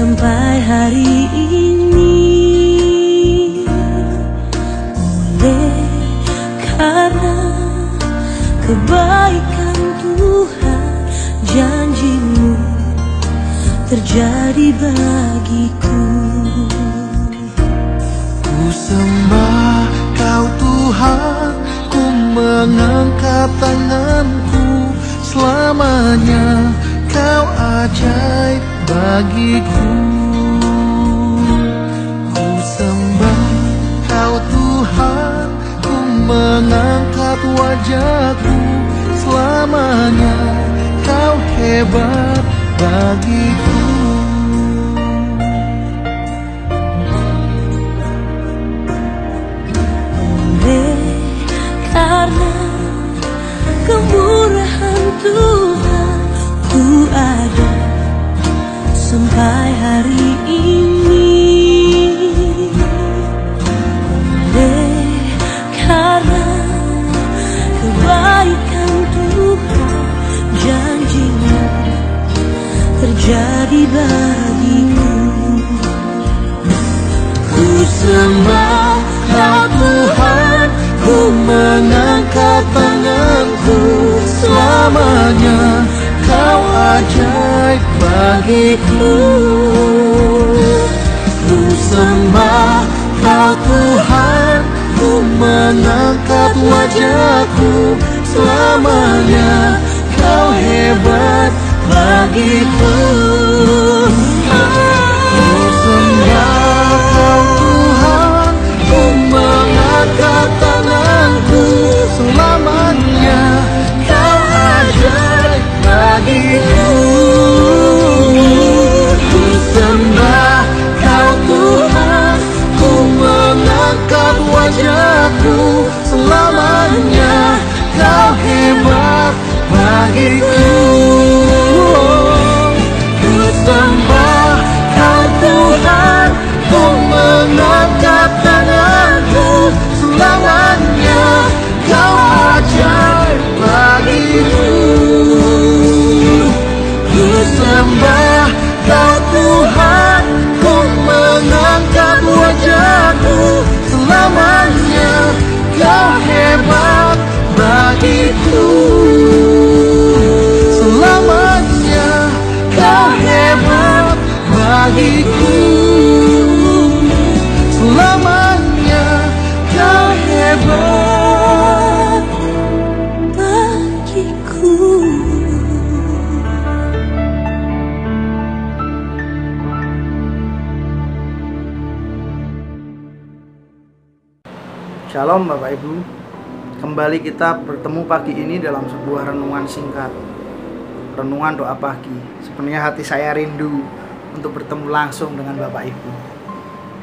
sampai hari ini. Oleh karena kebaikan Tuhan, janji-Mu terjadi bagiku. Ku sembah Kau Tuhan, ku mengangkat tanganku. Selamanya Kau ajaib bagiku. Ku sembah Kau Tuhan, ku mengangkat wajahku. Selamanya Kau hebat bagiku. Karena kemurahan Tuhan, ku ada sampai hari ini. Oleh karena kebaikan Tuhan, janji-Mu terjadi bagiku. Ku sembah Kau Tuhan, ku mengangkat tanganku. Selamanya Kau ajaib bagiku. Ku sembah Kau Tuhan, ku mengangkat wajahku. Selamanya Kau hebat bagiku. Ku sembah Kau Tuhan, ku mengangkat tanganku. Selamanya Kau ajaib bagiku. Ku sembah Kau Tuhan, ku mengangkat wajahku. Selamanya Kau hebat bagiku. Ku sembah Kau Tuhan, ku mengangkat tanganku. Selamanya Kau ajaib bagiku. Ku sembah Kau Tuhan, ku mengangkat wajahku. Selamanya Kau hebat bagiku. Selamanya Kau hebat bagiku. Selamanya Kau hebat bagiku. Shalom Bapak Ibu, kembali kita bertemu pagi ini dalam sebuah renungan singkat, renungan doa pagi. Sebenarnya hati saya rindu untuk bertemu langsung dengan Bapak Ibu,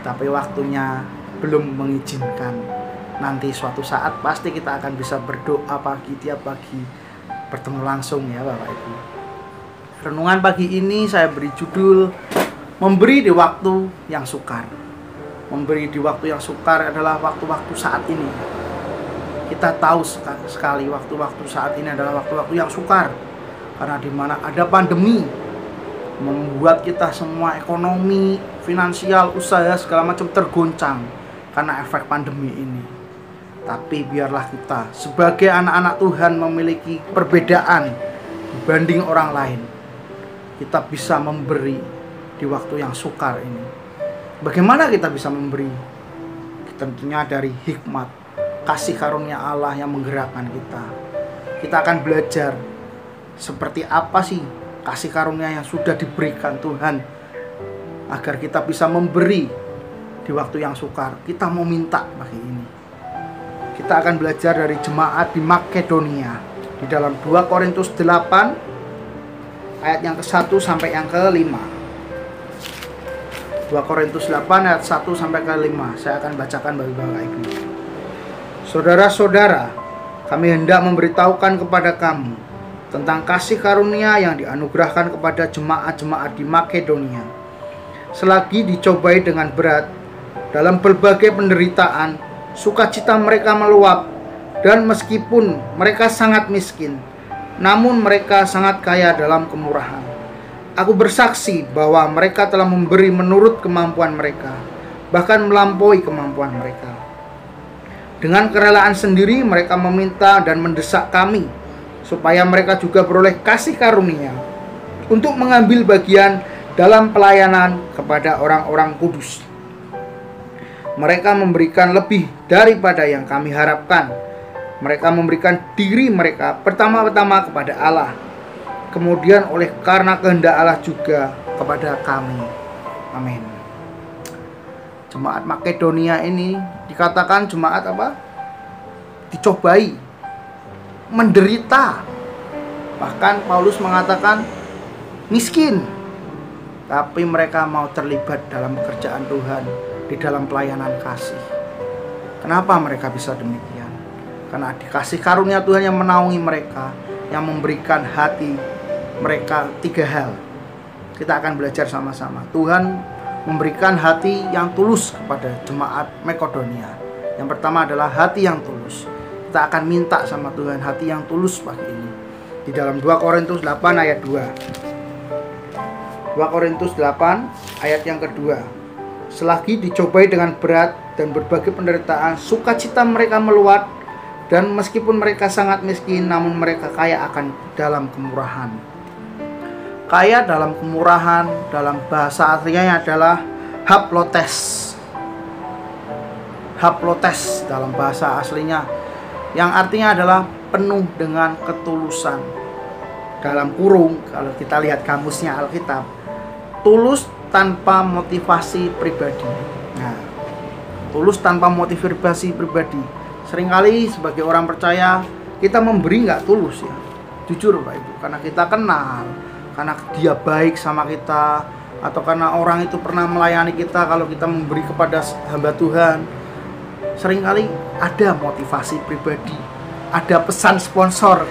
tapi waktunya belum mengizinkan. Nanti suatu saat pasti kita akan bisa berdoa pagi, tiap pagi bertemu langsung ya Bapak Ibu. Renungan pagi ini saya beri judul Memberi di Waktu yang Sukar. Memberi di waktu yang sukar adalah waktu-waktu saat ini. Kita tahu sekali waktu-waktu saat ini adalah waktu-waktu yang sukar, karena di mana ada pandemi membuat kita semua ekonomi, finansial, usaha segala macam tergoncang karena efek pandemi ini. Tapi biarlah kita sebagai anak-anak Tuhan memiliki perbedaan dibanding orang lain. Kita bisa memberi di waktu yang sukar ini. Bagaimana kita bisa memberi? Tentunya dari hikmat, kasih karunia Allah yang menggerakkan kita. Kita akan belajar seperti apa sih kasih karunia yang sudah diberikan Tuhan, agar kita bisa memberi di waktu yang sukar. Kita mau minta pagi ini. Kita akan belajar dari jemaat di Makedonia di dalam 2 Korintus 8 ayat yang ke-1 sampai yang ke-5. 2 Korintus 8 ayat 1 sampai ke-5. Saya akan bacakan bagi Bapak Ibu. Saudara-saudara, kami hendak memberitahukan kepada kamu tentang kasih karunia yang dianugerahkan kepada jemaat-jemaat di Makedonia. Selagi dicobai dengan berat dalam berbagai penderitaan, sukacita mereka meluap, dan meskipun mereka sangat miskin, namun mereka sangat kaya dalam kemurahan. Aku bersaksi bahwa mereka telah memberi menurut kemampuan mereka, bahkan melampaui kemampuan mereka. Dengan kerelaan sendiri mereka meminta dan mendesak kami, supaya mereka juga beroleh kasih karunia untuk mengambil bagian dalam pelayanan kepada orang-orang kudus. Mereka memberikan lebih daripada yang kami harapkan. Mereka memberikan diri mereka pertama-tama kepada Allah, kemudian oleh karena kehendak Allah juga kepada kami. Amin. Jemaat Makedonia ini dikatakan jemaat apa? Dicobai, menderita. Bahkan Paulus mengatakan miskin, tapi mereka mau terlibat dalam pekerjaan Tuhan, di dalam pelayanan kasih. Kenapa mereka bisa demikian? Karena dikasih karunia Tuhan yang menaungi mereka, yang memberikan hati mereka 3 hal. Kita akan belajar sama-sama. Tuhan memberikan hati yang tulus kepada jemaat Makedonia. Yang pertama adalah hati yang tulus. Kita akan minta sama Tuhan hati yang tulus pagi ini. Di dalam 2 Korintus 8 ayat 2. 2 Korintus 8 ayat yang kedua. Selagi dicobai dengan berat dan berbagai penderitaan, sukacita mereka meluat, dan meskipun mereka sangat miskin, namun mereka kaya akan dalam kemurahan. Kaya dalam kemurahan dalam bahasa aslinya adalah haplotes. Haplotes dalam bahasa aslinya, yang artinya adalah penuh dengan ketulusan. Dalam kurung, kalau kita lihat kamusnya Alkitab, tulus tanpa motivasi pribadi. Nah, tulus tanpa motivasi pribadi. Seringkali sebagai orang percaya kita memberi nggak tulus ya, jujur Bapak Ibu, karena kita kenal, karena dia baik sama kita, atau karena orang itu pernah melayani kita. Kalau kita memberi kepada hamba Tuhan, seringkali ada motivasi pribadi, ada pesan sponsor.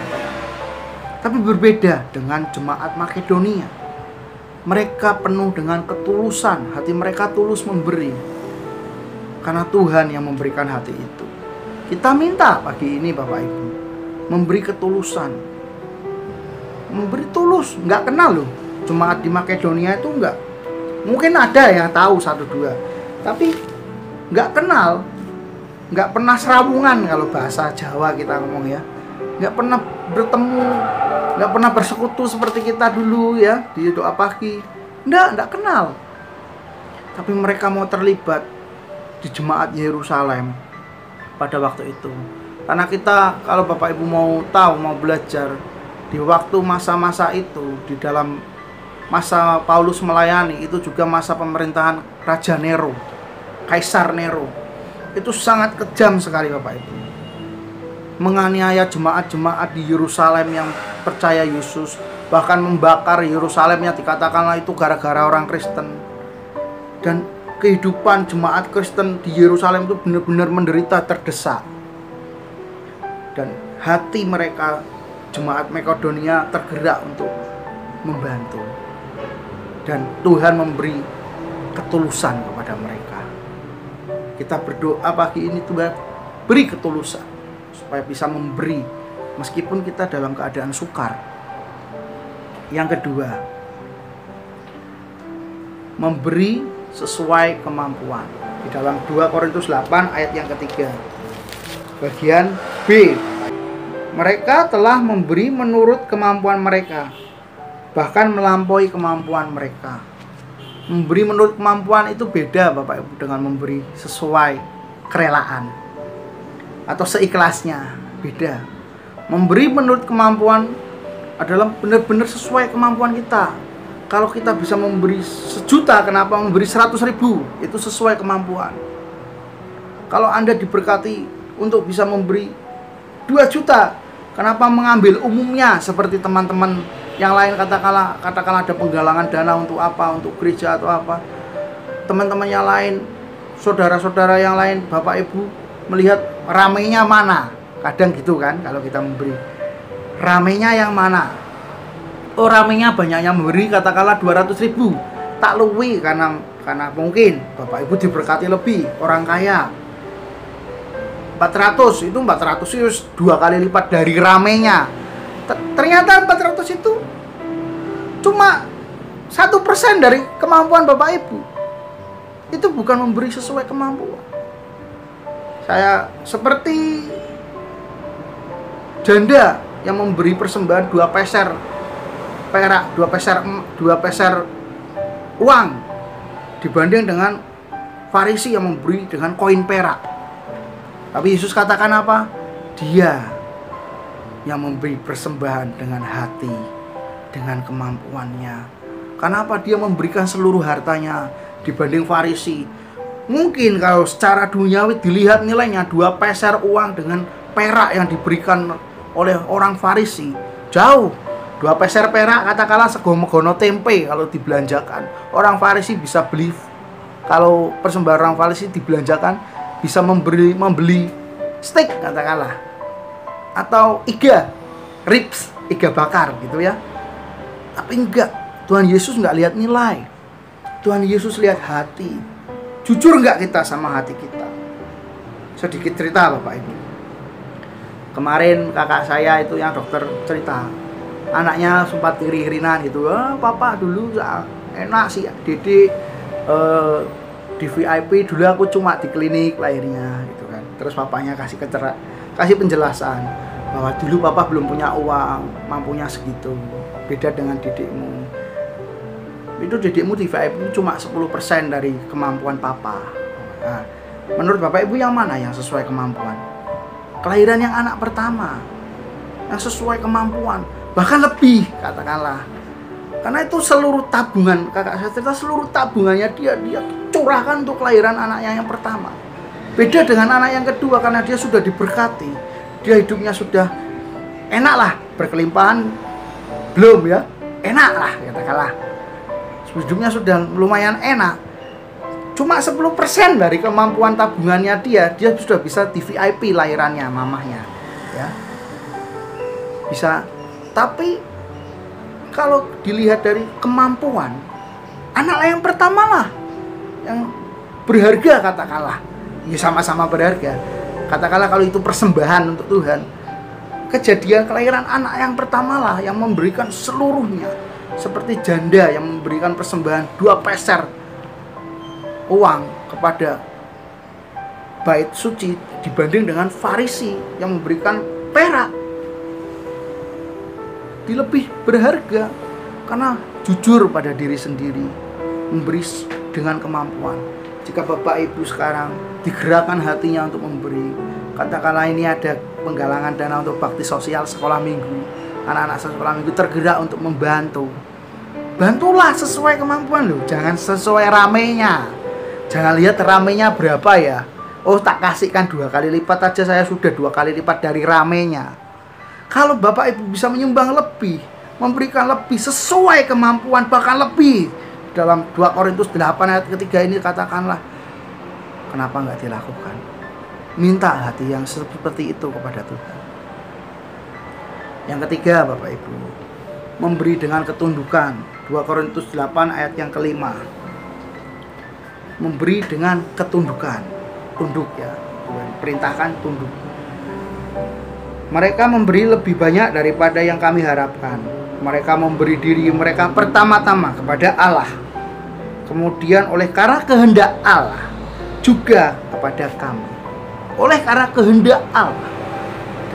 Tapi berbeda dengan jemaat Makedonia. Mereka penuh dengan ketulusan, hati mereka tulus memberi, karena Tuhan yang memberikan hati itu. Kita minta pagi ini Bapak Ibu, memberi ketulusan, memberi tulus. Nggak kenal loh jemaat di Makedonia itu, nggak. Mungkin ada yang tahu 1-2, tapi nggak kenal, nggak pernah serawungan kalau bahasa Jawa kita ngomong ya. Nggak pernah bertemu, nggak pernah bersekutu seperti kita dulu ya di doa pagi. Nggak kenal. Tapi mereka mau terlibat di jemaat Yerusalem pada waktu itu. Karena kita, kalau Bapak Ibu mau tahu, mau belajar, di waktu masa-masa itu, di dalam masa Paulus melayani, itu juga masa pemerintahan Raja Nero, Kaisar Nero. Itu sangat kejam sekali Bapak Ibu, menganiaya jemaat-jemaat di Yerusalem yang percaya Yesus, bahkan membakar Yerusalem yang dikatakanlah itu gara-gara orang Kristen. Dan kehidupan jemaat Kristen di Yerusalem itu benar-benar menderita, terdesak. Dan hati mereka, jemaat Makedonia, tergerak untuk membantu. Dan Tuhan memberi ketulusan kepada mereka. Kita berdoa pagi ini, Tuhan beri ketulusan supaya bisa memberi meskipun kita dalam keadaan sukar. Yang kedua, memberi sesuai kemampuan. Di dalam 2 Korintus 8 ayat yang ketiga, bagian B, mereka telah memberi menurut kemampuan mereka, bahkan melampaui kemampuan mereka. Memberi menurut kemampuan itu beda Bapak Ibu dengan memberi sesuai kerelaan atau seikhlasnya, beda. Memberi menurut kemampuan adalah benar-benar sesuai kemampuan kita. Kalau kita bisa memberi 1 juta, kenapa memberi 100.000? Itu sesuai kemampuan. Kalau Anda diberkati untuk bisa memberi 2 juta, kenapa mengambil umumnya seperti teman-teman yang lain, katakanlah ada penggalangan dana untuk apa, untuk gereja atau apa. Teman-teman yang lain, saudara-saudara yang lain, Bapak Ibu melihat ramainya mana. Kadang gitu kan kalau kita memberi. Ramainya yang mana? Oh, ramenya banyaknya memberi, katakanlah 200.000, tak luwi karena mungkin Bapak Ibu diberkati lebih, orang kaya. 400 itu 2 kali lipat dari ramenya. Ternyata 400 itu cuma 1% dari kemampuan Bapak Ibu. Itu bukan memberi sesuai kemampuan. Saya seperti janda yang memberi persembahan 2 peser perak, 2 peser uang, dibanding dengan Farisi yang memberi dengan koin perak. Tapi Yesus katakan apa? Dia yang memberi persembahan dengan hati, dengan kemampuannya. Kenapa dia memberikan seluruh hartanya dibanding Farisi? Mungkin kalau secara duniawi dilihat nilainya 2 peser uang dengan perak yang diberikan oleh orang Farisi jauh. 2 peser perak katakanlah segono tempe kalau dibelanjakan. Orang Farisi bisa beli, kalau persembahan orang Farisi dibelanjakan bisa membeli steak katakanlah, atau iga ribs, iga bakar gitu ya. Tapi enggak, Tuhan Yesus enggak lihat nilai. Tuhan Yesus lihat hati. Jujur enggak kita sama hati kita? Sedikit cerita Bapak Ibu. Kemarin kakak saya itu yang dokter cerita, anaknya sempat iri-irinan gitu. Papa dulu enak sih Dede di VIP, dulu aku cuma di klinik lahirnya gitu kan. Terus papanya kasih penjelasan bahwa dulu papa belum punya uang, mampunya segitu. Beda dengan dedekmu. Itu dedekmu di VIP cuma 10% dari kemampuan papa. Nah, menurut Bapak Ibu yang mana yang sesuai kemampuan? Kelahiran yang anak pertama yang sesuai kemampuan, bahkan lebih katakanlah. Karena itu seluruh tabungan, kakak saya cerita seluruh tabungannya dia curahkan untuk kelahiran anaknya yang pertama. Beda dengan anak yang kedua karena dia sudah diberkati, dia hidupnya sudah enak lah, berkelimpahan belum ya, enak lah katakanlah. Hidupnya sudah lumayan enak. Cuma 10% dari kemampuan tabungannya dia sudah bisa di VIP lahirannya mamahnya ya. Bisa. Tapi kalau dilihat dari kemampuan, anak yang pertama lah yang berharga katakanlah. Ya sama-sama berharga. Katakanlah kalau itu persembahan untuk Tuhan. Kejadian kelahiran anak yang pertama lah yang memberikan seluruhnya. Seperti janda yang memberikan persembahan 2 peser uang kepada bait suci dibanding dengan Farisi yang memberikan perak. Dia lebih berharga karena jujur pada diri sendiri, memberi dengan kemampuan. Jika Bapak Ibu sekarang digerakkan hatinya untuk memberi, katakanlah ini ada penggalangan dana untuk bakti sosial sekolah minggu, anak-anak sekolah minggu tergerak untuk membantu. Bantulah sesuai kemampuan loh, jangan sesuai ramenya. Jangan lihat ramenya berapa ya. Oh tak kasihkan 2 kali lipat aja, saya sudah 2 kali lipat dari ramenya. Kalau Bapak Ibu bisa menyumbang lebih, memberikan lebih sesuai kemampuan, bahkan lebih. Dalam 2 Korintus 8 ayat ketiga ini katakanlah, kenapa nggak dilakukan? Minta hati yang seperti itu kepada Tuhan. Yang ketiga Bapak Ibu, memberi dengan ketundukan. 2 Korintus 8 ayat yang kelima. Memberi dengan ketundukan. Tunduk ya, perintahkan tunduk. Mereka memberi lebih banyak daripada yang kami harapkan. Mereka memberi diri mereka pertama-tama kepada Allah, kemudian oleh karena kehendak Allah juga kepada kami. Oleh karena kehendak Allah.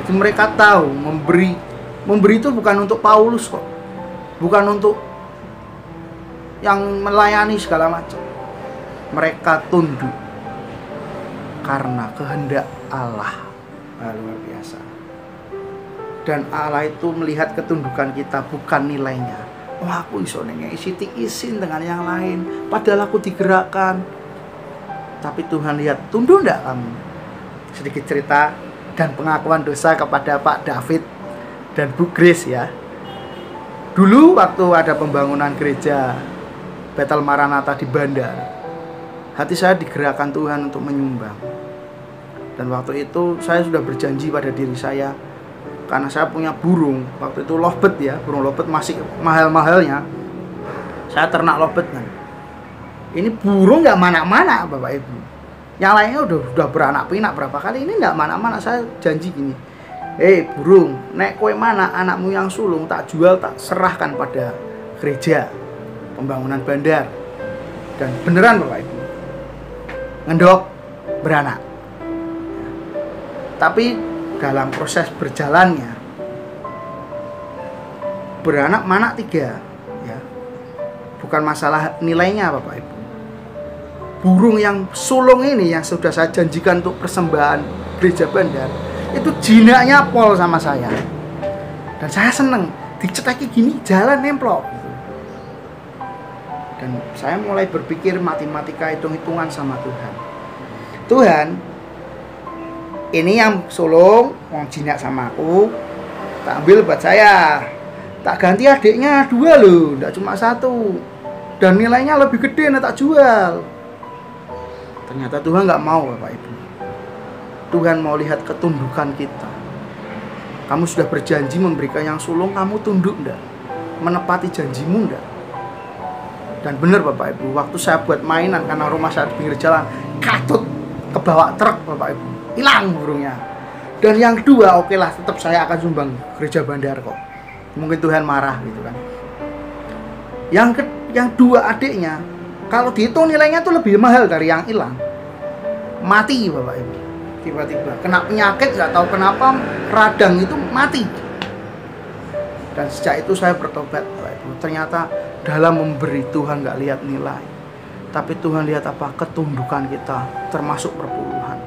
Jadi mereka tahu memberi itu bukan untuk Paulus kok, bukan untuk yang melayani segala macam. Mereka tunduk karena kehendak Allah. Luar biasa. Dan Allah itu melihat ketundukan kita, bukan nilainya. Oh aku iso ngisi isin dengan yang lain, padahal aku digerakkan. Tapi Tuhan lihat, tunduk enggak kamu? Sedikit cerita dan pengakuan dosa kepada Pak David dan Bu Grace ya. Dulu waktu ada pembangunan gereja Bethel Maranatha di Bandar, hati saya digerakkan Tuhan untuk menyumbang. Dan waktu itu saya sudah berjanji pada diri saya, karena saya punya burung, waktu itu lovebird ya, burung lovebird masih mahal-mahalnya. Saya ternak lovebird kan. Ini burung nggak mana-mana Bapak Ibu. Yang lainnya udah beranak pinak berapa kali, ini nggak mana-mana. Saya janji gini, burung, nek kowe mana anakmu yang sulung tak jual, tak serahkan pada gereja pembangunan bandar. Dan beneran Bapak Ibu, ngendok beranak. Tapi dalam proses berjalannya, beranak mana 3 ya. Bukan masalah nilainya Bapak Ibu. Burung yang sulung ini yang sudah saya janjikan untuk persembahan gereja bandar, itu jinaknya pol sama saya. Dan saya seneng diceteki gini jalan nemplok. Dan saya mulai berpikir matematika, hitung-hitungan sama Tuhan. Tuhan, ini yang sulung, yang jinak sama aku, tak ambil buat saya. Tak ganti adiknya 2 loh, tidak cuma 1. Dan nilainya lebih gede, nah tak jual. Ternyata Tuhan nggak mau Bapak Ibu. Tuhan mau lihat ketundukan kita. Kamu sudah berjanji memberikan yang sulung, kamu tunduk enggak? Menepati janjimu enggak? Dan benar Bapak Ibu, waktu saya buat mainan karena rumah saya di pinggir jalan, katut kebawa truk Bapak Ibu, hilang burungnya. Dan yang kedua, oke lah, tetap saya akan sumbang gereja bandar kok. Mungkin Tuhan marah gitu kan. Yang 2 adiknya, kalau dihitung nilainya tuh lebih mahal dari yang hilang. Mati Bapak Ibu, tiba-tiba kena penyakit, nggak tahu kenapa radang itu mati. Dan sejak itu saya bertobat Bapak Ibu. Ternyata dalam memberi Tuhan nggak lihat nilai, tapi Tuhan lihat apa? Ketundukan kita, termasuk perpuluhan.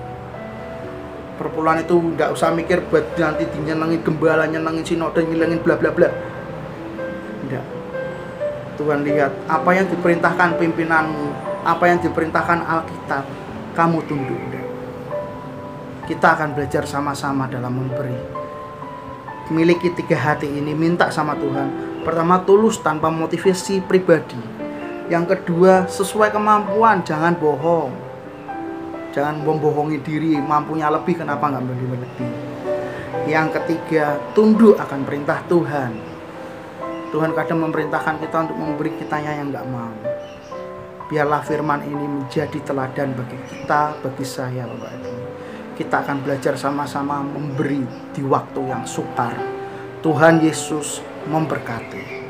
Perpuluhan itu nggak usah mikir buat nanti dinyenengin gembala, nyenengin sinode, nyilengin bla bla bla. Enggak. Tuhan lihat apa yang diperintahkan pimpinanmu, apa yang diperintahkan Alkitab, kamu tunduk. Enggak. Kita akan belajar sama-sama dalam memberi. Miliki 3 hati ini, minta sama Tuhan. Pertama, tulus tanpa motivasi pribadi. Yang kedua, sesuai kemampuan, jangan bohong. Jangan membohongi diri, mampunya lebih, kenapa nggak lebih. Yang ketiga, tunduk akan perintah Tuhan. Tuhan kadang memerintahkan kita untuk memberi, kitanya yang nggak mau. Biarlah firman ini menjadi teladan bagi kita, bagi saya Bapak Ibu. Kita akan belajar sama-sama memberi di waktu yang sukar. Tuhan Yesus memberkati.